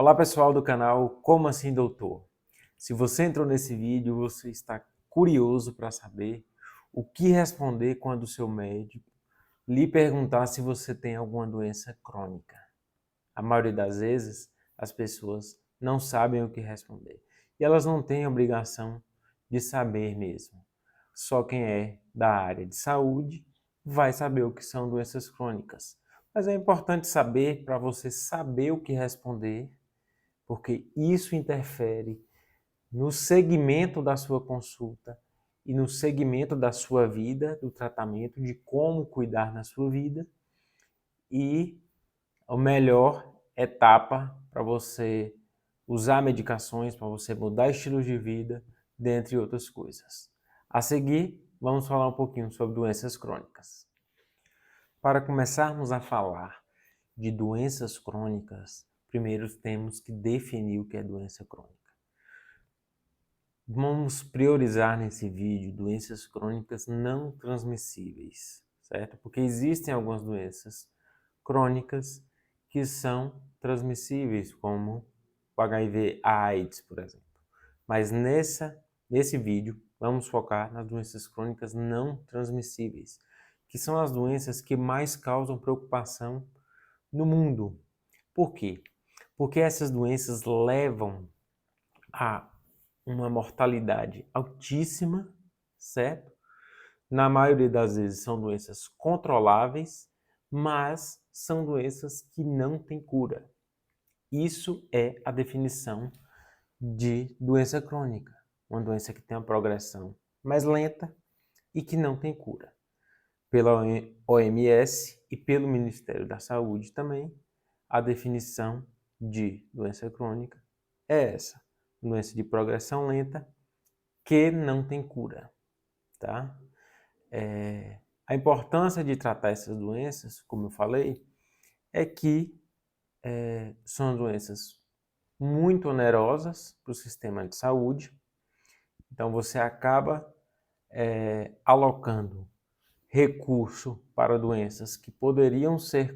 Olá pessoal do canal Como Assim Doutor? Se você entrou nesse vídeo, você está curioso para saber o que responder quando o seu médico lhe perguntar se você tem alguma doença crônica. A maioria das vezes, as pessoas não sabem o que responder. E elas não têm obrigação de saber mesmo. Só quem é da área de saúde vai saber o que são doenças crônicas. Mas é importante saber para você saber o que responder, porque isso interfere no segmento da sua consulta e no segmento da sua vida, do tratamento, de como cuidar na sua vida e a melhor etapa para você usar medicações, para você mudar estilos de vida, dentre outras coisas. A seguir, vamos falar um pouquinho sobre doenças crônicas. Para começarmos a falar de doenças crônicas, primeiro temos que definir o que é doença crônica. Vamos priorizar nesse vídeo doenças crônicas não transmissíveis, certo? Porque existem algumas doenças crônicas que são transmissíveis, como o HIV/AIDS, por exemplo. Mas nesse vídeo, vamos focar nas doenças crônicas não transmissíveis, que são as doenças que mais causam preocupação no mundo. Por quê? Porque essas doenças levam a uma mortalidade altíssima, certo? Na maioria das vezes são doenças controláveis, mas são doenças que não têm cura. Isso é a definição de doença crônica, uma doença que tem uma progressão mais lenta e que não tem cura. Pela OMS e pelo Ministério da Saúde também, a definição de doença crônica é essa: doença de progressão lenta que não tem cura, tá? A importância de tratar essas doenças, como eu falei, é que são doenças muito onerosas para o sistema de saúde. Então você acaba alocando recurso para doenças que poderiam ser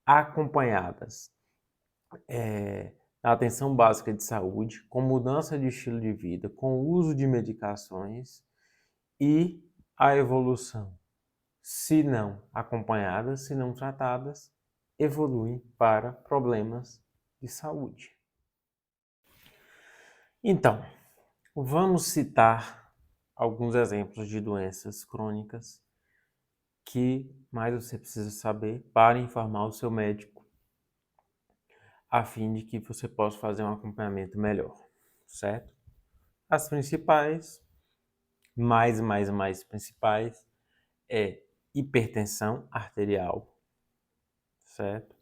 acompanhadas na atenção básica de saúde, com mudança de estilo de vida, com o uso de medicações e a evolução, se não acompanhadas, se não tratadas, evoluem para problemas de saúde. Então, vamos citar alguns exemplos de doenças crônicas que mais você precisa saber para informar o seu médico, a fim de que você possa fazer um acompanhamento melhor, certo? As principais, mais principais, é hipertensão arterial, certo?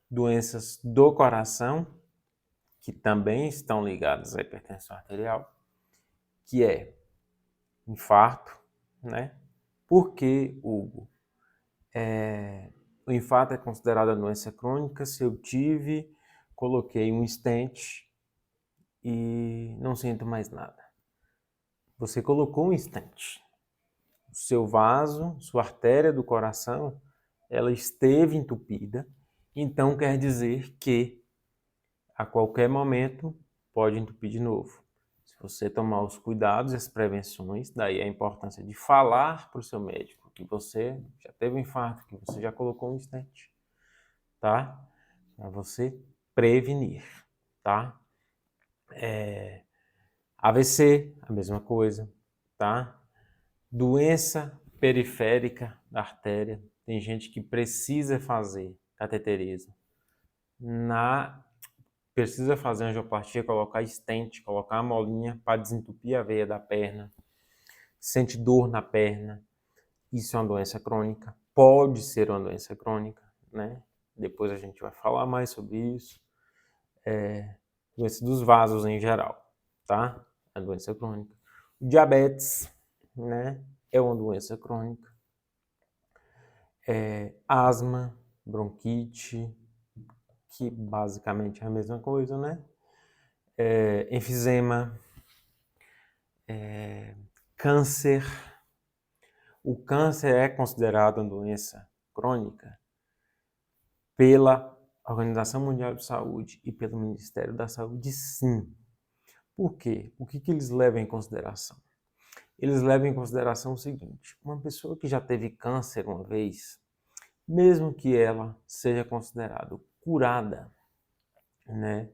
Doenças do coração, que também estão ligadas à hipertensão arterial, que é infarto, né? Por que, Hugo? O infarto é considerado a doença crônica se eu coloquei um stent e não sinto mais nada. Você colocou um stent. O seu vaso, sua artéria do coração, ela esteve entupida, então quer dizer que a qualquer momento pode entupir de novo. Se você tomar os cuidados e as prevenções, daí a importância de falar para o seu médico que você já teve um infarto, que você já colocou um stent, tá? Para você prevenir, tá? AVC, a mesma coisa, tá? Doença periférica da artéria, tem gente que precisa fazer cateterismo, precisa fazer angioplastia, colocar stent, colocar a molinha para desentupir a veia da perna, sente dor na perna, isso é uma doença crônica, pode ser uma doença crônica, né? Depois a gente vai falar mais sobre isso. Doença dos vasos em geral, tá? É doença crônica. O diabetes, né? É uma doença crônica. Asma, bronquite, que basicamente é a mesma coisa, né? Enfisema, câncer. O câncer é considerado uma doença crônica pela Organização Mundial de Saúde e pelo Ministério da Saúde, sim. Por quê? O que eles levam em consideração? Eles levam em consideração o seguinte: uma pessoa que já teve câncer uma vez, mesmo que ela seja considerada curada, né?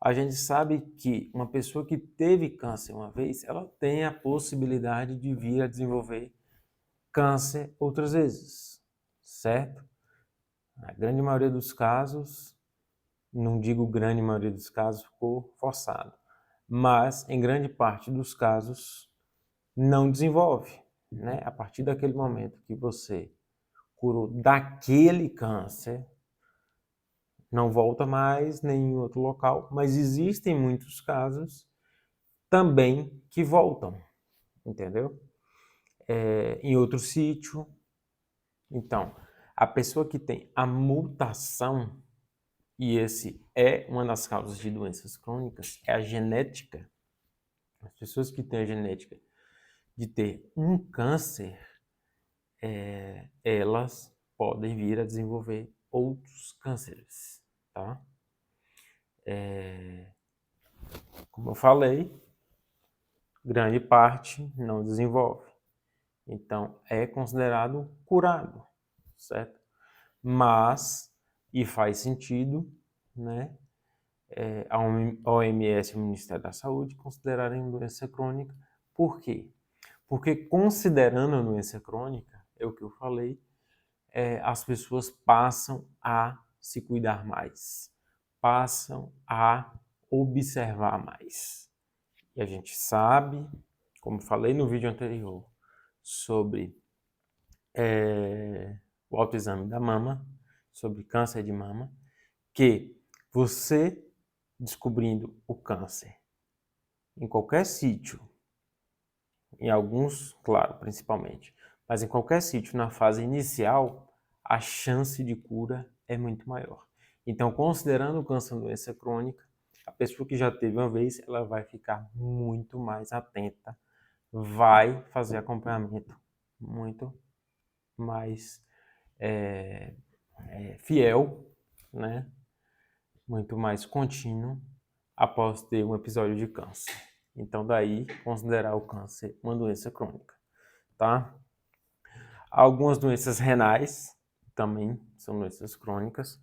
A gente sabe que uma pessoa que teve câncer uma vez, ela tem a possibilidade de vir a desenvolver câncer outras vezes, certo? Na grande maioria dos casos, não digo grande maioria dos casos, ficou forçado, mas em grande parte dos casos não desenvolve, né? A partir daquele momento que você curou daquele câncer, não volta mais nem em outro local, mas existem muitos casos também que voltam, entendeu? Em outro sítio. Então, a pessoa que tem a mutação, e esse é uma das causas de doenças crônicas, é a genética. As pessoas que têm a genética de ter um câncer, elas podem vir a desenvolver outros cânceres, tá? Como eu falei, grande parte não desenvolve. Então, é considerado curado, certo? Mas, e faz sentido, né? A OMS e o Ministério da Saúde considerarem doença crônica. Por quê? Porque considerando a doença crônica, é o que eu falei, as pessoas passam a se cuidar mais, passam a observar mais. E a gente sabe, como falei no vídeo anterior, sobre o autoexame da mama, sobre câncer de mama, que você descobrindo o câncer em qualquer sítio, em alguns, claro, principalmente, mas em qualquer sítio na fase inicial, a chance de cura é muito maior. Então, considerando o câncer uma doença crônica, a pessoa que já teve uma vez, ela vai ficar muito mais atenta, vai fazer acompanhamento muito mais fiel, né? Muito mais contínuo após ter um episódio de câncer. Então, daí, considerar o câncer uma doença crônica, tá? Algumas doenças renais também são doenças crônicas,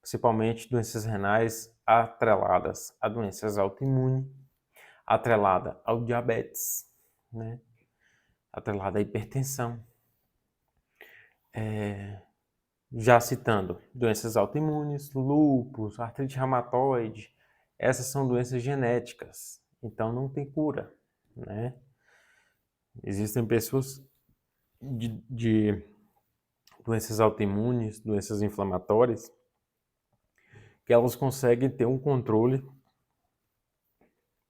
principalmente doenças renais atreladas a doenças autoimunes, atrelada ao diabetes, né? Atrelada à hipertensão. Já citando doenças autoimunes, lúpus, artrite reumatoide, essas são doenças genéticas, então não tem cura, né? Existem pessoas de doenças autoimunes, doenças inflamatórias, que elas conseguem ter um controle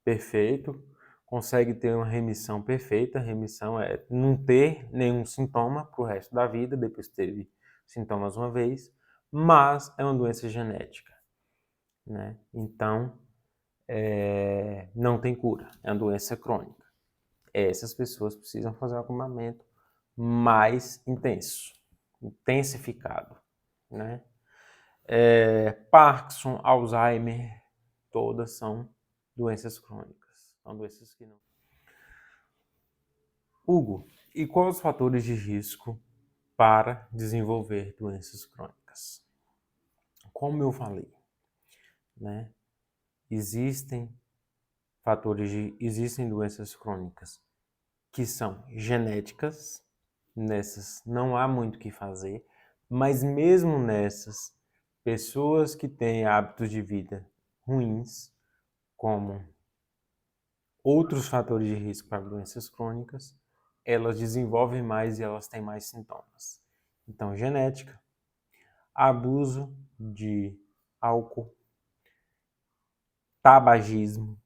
perfeito, conseguem ter uma remissão perfeita. Remissão é não ter nenhum sintoma para o resto da vida, depois teve sintomas uma vez, mas é uma doença genética, né? Então, não tem cura, é uma doença crônica. Essas pessoas precisam fazer um acompanhamento mais intenso, intensificado, né? Parkinson, Alzheimer, todas são doenças crônicas. São doenças que não... Hugo, e quais os fatores de risco para desenvolver doenças crônicas? Como eu falei, né? Existem existem doenças crônicas que são genéticas, nessas não há muito o que fazer, mas mesmo nessas, pessoas que têm hábitos de vida ruins, como outros fatores de risco para doenças crônicas, elas desenvolvem mais e elas têm mais sintomas. Então, genética, abuso de álcool, tabagismo,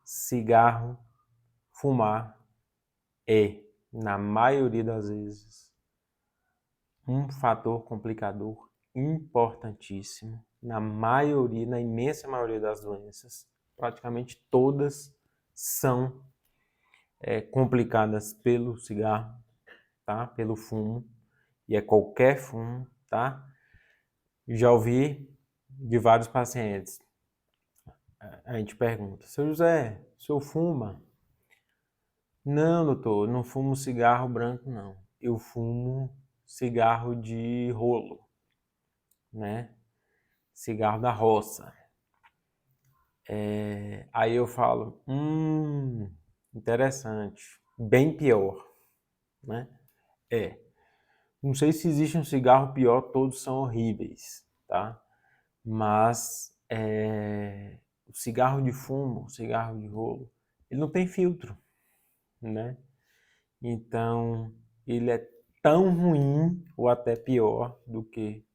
cigarro, fumar é, na maioria das vezes, um fator complicador importantíssimo na maioria, na imensa maioria das doenças. Praticamente todas são complicadas pelo cigarro, tá? Pelo fumo, e é qualquer fumo, tá? Já ouvi de vários pacientes. A gente pergunta, seu José, o senhor fuma? Não, doutor, não fumo cigarro branco, não. Eu fumo cigarro de rolo, né? Cigarro da roça. Aí eu falo, interessante, bem pior, né? Não sei se existe um cigarro pior, todos são horríveis, tá? Mas o cigarro de fumo, o cigarro de rolo, ele não tem filtro, né? Então, ele é tão ruim ou até pior do que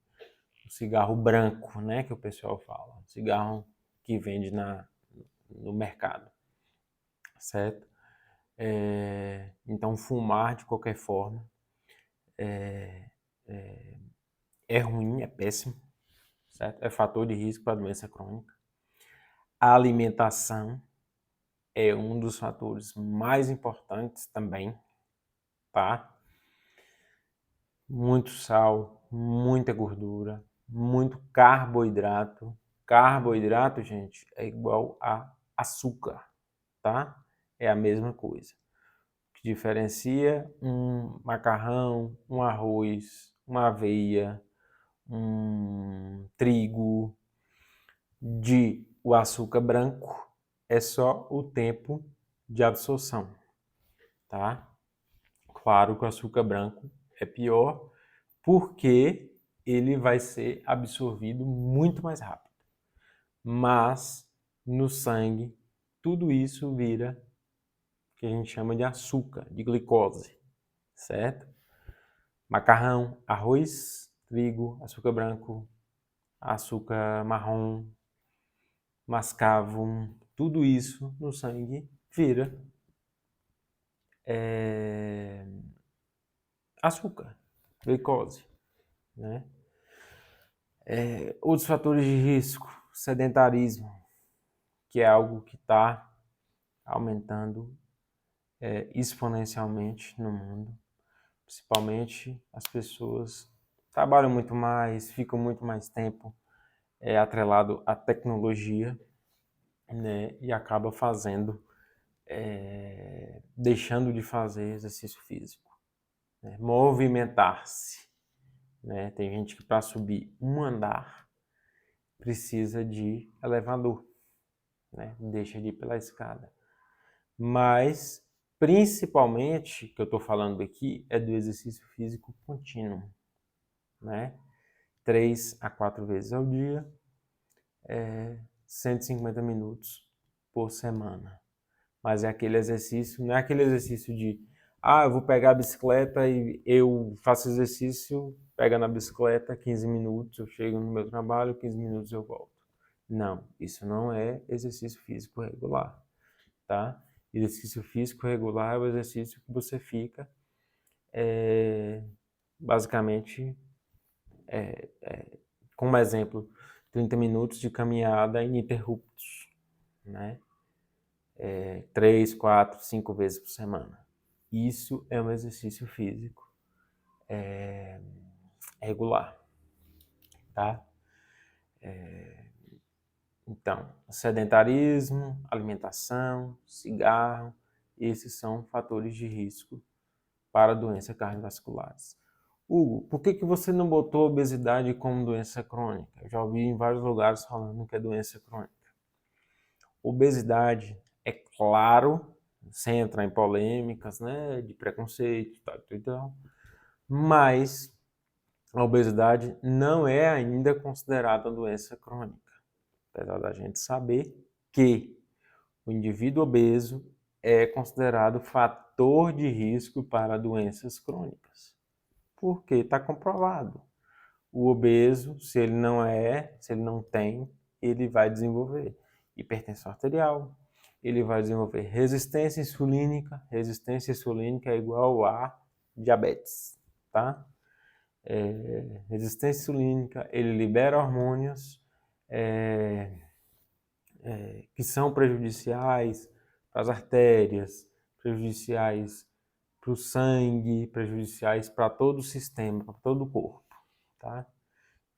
o cigarro branco, né, que o pessoal fala, o cigarro que vende no mercado, certo? Então, fumar de qualquer forma é ruim, é péssimo, certo? É fator de risco para doença crônica. A alimentação é um dos fatores mais importantes também, tá? Muito sal, muita gordura, muito carboidrato. Carboidrato, gente, é igual a açúcar, tá? É a mesma coisa. O que diferencia um macarrão, um arroz, uma aveia, um trigo de o açúcar branco é só o tempo de absorção, tá? Claro que o açúcar branco é pior porque ele vai ser absorvido muito mais rápido. Mas no sangue, tudo isso vira o que a gente chama de açúcar, de glicose, certo? Macarrão, arroz, trigo, açúcar branco, açúcar marrom, mascavo, tudo isso no sangue vira açúcar, glicose, né? Outros fatores de risco, sedentarismo, que é algo que está aumentando exponencialmente no mundo. Principalmente as pessoas trabalham muito mais, ficam muito mais tempo atrelado à tecnologia, né? E acaba deixando de fazer exercício físico, né? Movimentar-se, né? Tem gente que para subir um andar precisa de elevador, né? Deixa de ir pela escada. Mas, principalmente, que eu estou falando aqui, é do exercício físico contínuo, né? 3 a 4 vezes ao dia, 150 minutos por semana. Mas é aquele exercício, não é aquele exercício de eu vou pegar a bicicleta e eu faço exercício, pega na bicicleta, 15 minutos, eu chego no meu trabalho, 15 minutos eu volto. Não, isso não é exercício físico regular, tá? Exercício físico regular é o exercício que você fica basicamente, como exemplo, 30 minutos de caminhada ininterruptos, né? 3, 4, 5 vezes por semana. Isso é um exercício físico regular, tá? Então, sedentarismo, alimentação, cigarro, esses são fatores de risco para doenças cardiovasculares. Hugo, por que você não botou obesidade como doença crônica? Eu já ouvi em vários lugares falando que é doença crônica. Obesidade, é claro, sem entrar em polêmicas, né, de preconceito e tal, mas a obesidade não é ainda considerada doença crônica, apesar da gente saber que o indivíduo obeso é considerado fator de risco para doenças crônicas, porque está comprovado. O obeso, se ele não tem, ele vai desenvolver hipertensão arterial, ele vai desenvolver resistência insulínica. Resistência insulínica é igual a diabetes, tá? Resistência insulínica, ele libera hormônios que são prejudiciais para as artérias, prejudiciais para o sangue, prejudiciais para todo o sistema, para todo o corpo, tá?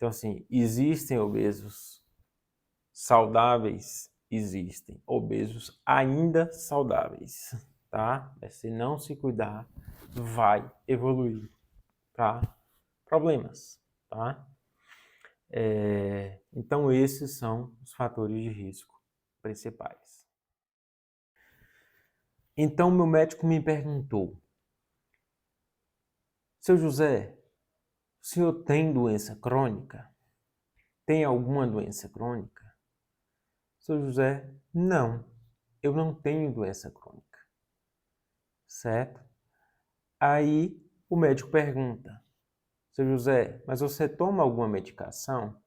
Então, assim, existem obesos saudáveis? Existem. Obesos ainda saudáveis, tá? Mas se não se cuidar, vai evoluir para problemas, tá? Então, esses são os fatores de risco principais. Então, meu médico me perguntou: seu José, o senhor tem doença crônica? Tem alguma doença crônica? Seu José, não, eu não tenho doença crônica, certo? Aí o médico pergunta: seu José, mas você toma alguma medicação?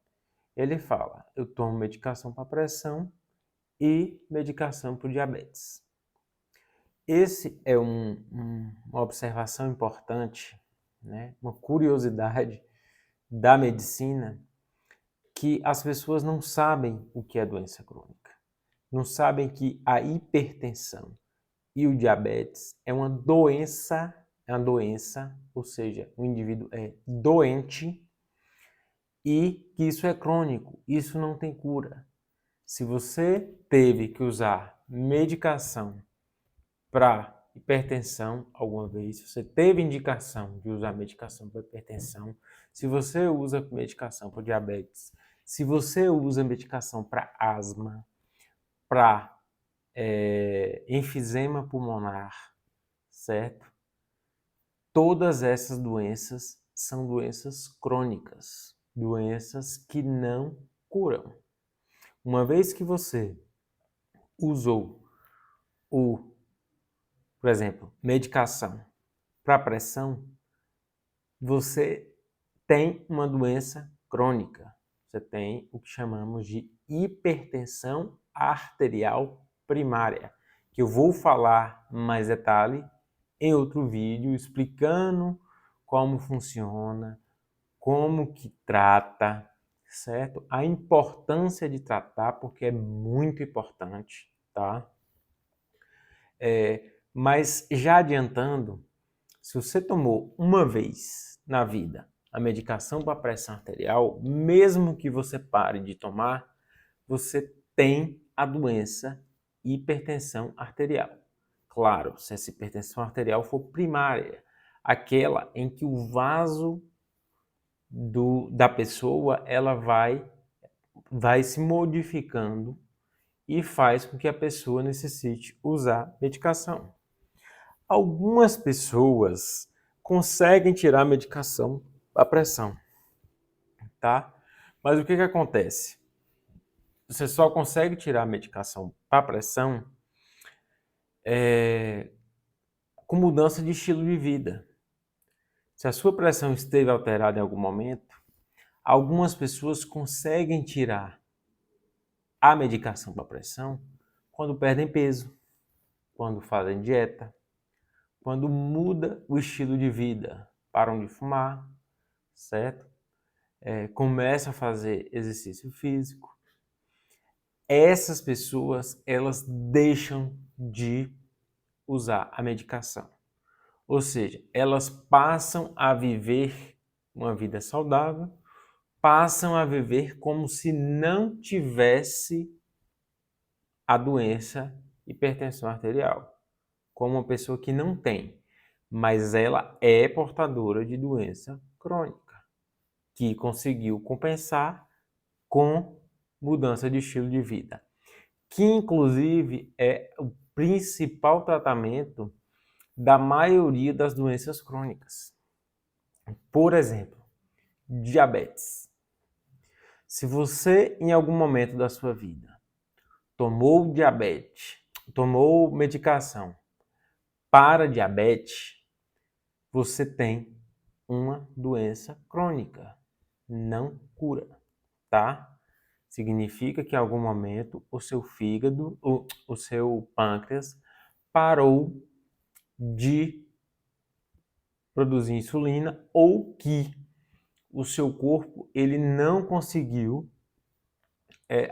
Ele fala: eu tomo medicação para pressão e medicação para diabetes. Esse é uma observação importante, né? Uma curiosidade da medicina, que as pessoas não sabem o que é doença crônica. Não sabem que a hipertensão e o diabetes é uma doença, ou seja, o indivíduo é doente e que isso é crônico, isso não tem cura. Se você teve que usar medicação para hipertensão alguma vez, se você teve indicação de usar medicação para hipertensão, se você usa medicação para diabetes, se você usa medicação para asma, para enfisema pulmonar, certo? Todas essas doenças são doenças crônicas, doenças que não curam. Uma vez que você usou por exemplo, medicação para pressão, você tem uma doença crônica. Você tem o que chamamos de hipertensão arterial primária, que eu vou falar mais detalhe em outro vídeo explicando como funciona, como que trata, certo? A importância de tratar, porque é muito importante, tá? Mas já adiantando, se você tomou uma vez na vida a medicação para pressão arterial, mesmo que você pare de tomar, você tem a doença hipertensão arterial. Claro, se essa hipertensão arterial for primária, aquela em que o vaso da pessoa ela vai se modificando e faz com que a pessoa necessite usar medicação. Algumas pessoas conseguem tirar a medicação da pressão, tá? Mas o que acontece? Você só consegue tirar a medicação para pressão com mudança de estilo de vida. Se a sua pressão esteve alterada em algum momento, algumas pessoas conseguem tirar a medicação para pressão quando perdem peso, quando fazem dieta, quando muda o estilo de vida, param de fumar, certo? Começa a fazer exercício físico. Essas pessoas, elas deixam de usar a medicação. Ou seja, elas passam a viver uma vida saudável, passam a viver como se não tivesse a doença hipertensão arterial, como uma pessoa que não tem, mas ela é portadora de doença crônica, que conseguiu compensar com mudança de estilo de vida, que inclusive é o principal tratamento da maioria das doenças crônicas. Por exemplo, diabetes. Se você em algum momento da sua vida tomou medicação para diabetes, você tem uma doença crônica, não cura, tá? Significa que em algum momento o seu fígado, o seu pâncreas parou de produzir insulina ou que o seu corpo ele não conseguiu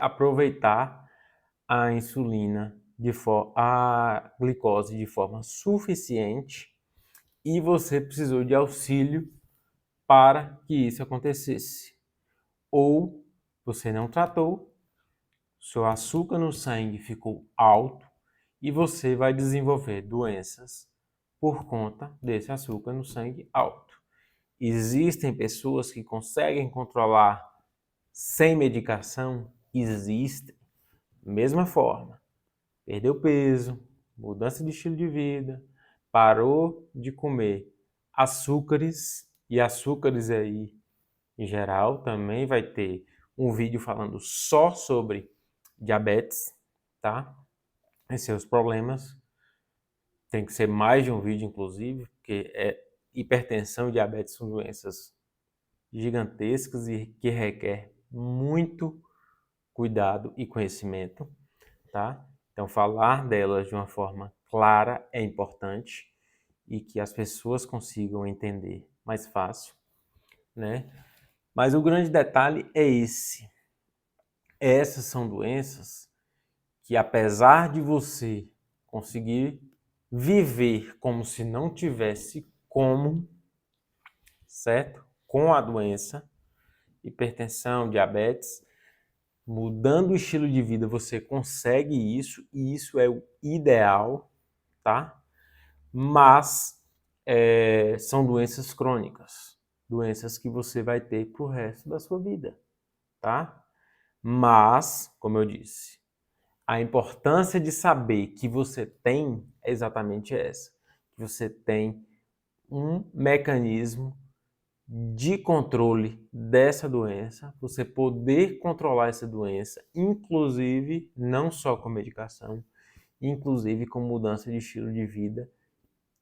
aproveitar a insulina, a glicose de forma suficiente e você precisou de auxílio para que isso acontecesse. ou você não tratou, seu açúcar no sangue ficou alto e você vai desenvolver doenças por conta desse açúcar no sangue alto. Existem pessoas que conseguem controlar sem medicação? Existem. Mesma forma, perdeu peso, mudança de estilo de vida, parou de comer açúcares, e açúcares aí em geral também vai ter um vídeo falando só sobre diabetes, tá? E seus problemas. Tem que ser mais de um vídeo, inclusive, porque hipertensão e diabetes são doenças gigantescas e que requer muito cuidado e conhecimento, tá? Então, falar delas de uma forma clara é importante e que as pessoas consigam entender mais fácil, né? Mas o grande detalhe é esse. Essas são doenças que, apesar de você conseguir viver como se não tivesse como, certo? Com a doença, hipertensão, diabetes, mudando o estilo de vida você consegue isso, e isso é o ideal, tá? Mas são doenças crônicas, doenças que você vai ter pro resto da sua vida, tá? Mas, como eu disse, a importância de saber que você tem é exatamente essa, que você tem um mecanismo de controle dessa doença, você poder controlar essa doença, inclusive não só com medicação, inclusive com mudança de estilo de vida,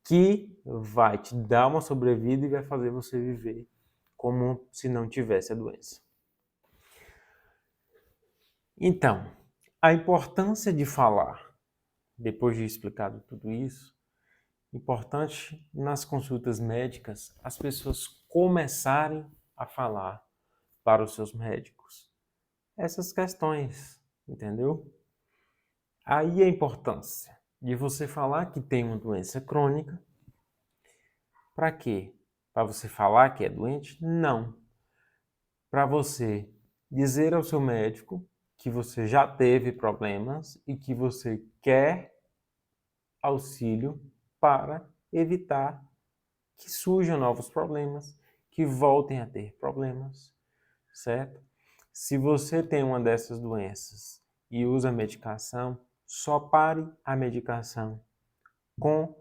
que vai te dar uma sobrevida e vai fazer você viver como se não tivesse a doença. Então, a importância de falar, depois de explicado tudo isso, importante nas consultas médicas as pessoas começarem a falar para os seus médicos essas questões, entendeu? Aí a importância de você falar que tem uma doença crônica. Para quê? Para você falar que é doente? Não. Para você dizer ao seu médico que você já teve problemas e que você quer auxílio para evitar que surjam novos problemas, que voltem a ter problemas, certo? Se você tem uma dessas doenças e usa medicação, só pare a medicação com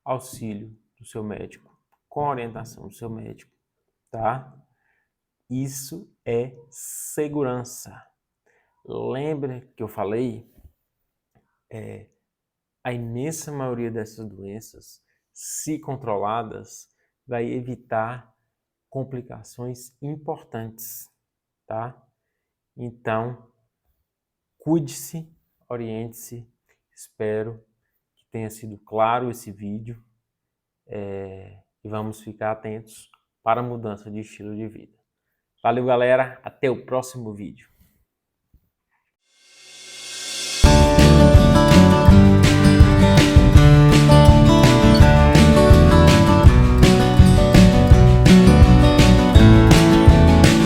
auxílio do seu médico, com orientação do seu médico, tá? Isso é segurança. Lembra que eu falei? A imensa maioria dessas doenças, se controladas, vai evitar complicações importantes, tá? Então, cuide-se, oriente-se. Espero que tenha sido claro esse vídeo e vamos ficar atentos para a mudança de estilo de vida. Valeu, galera. Até o próximo vídeo.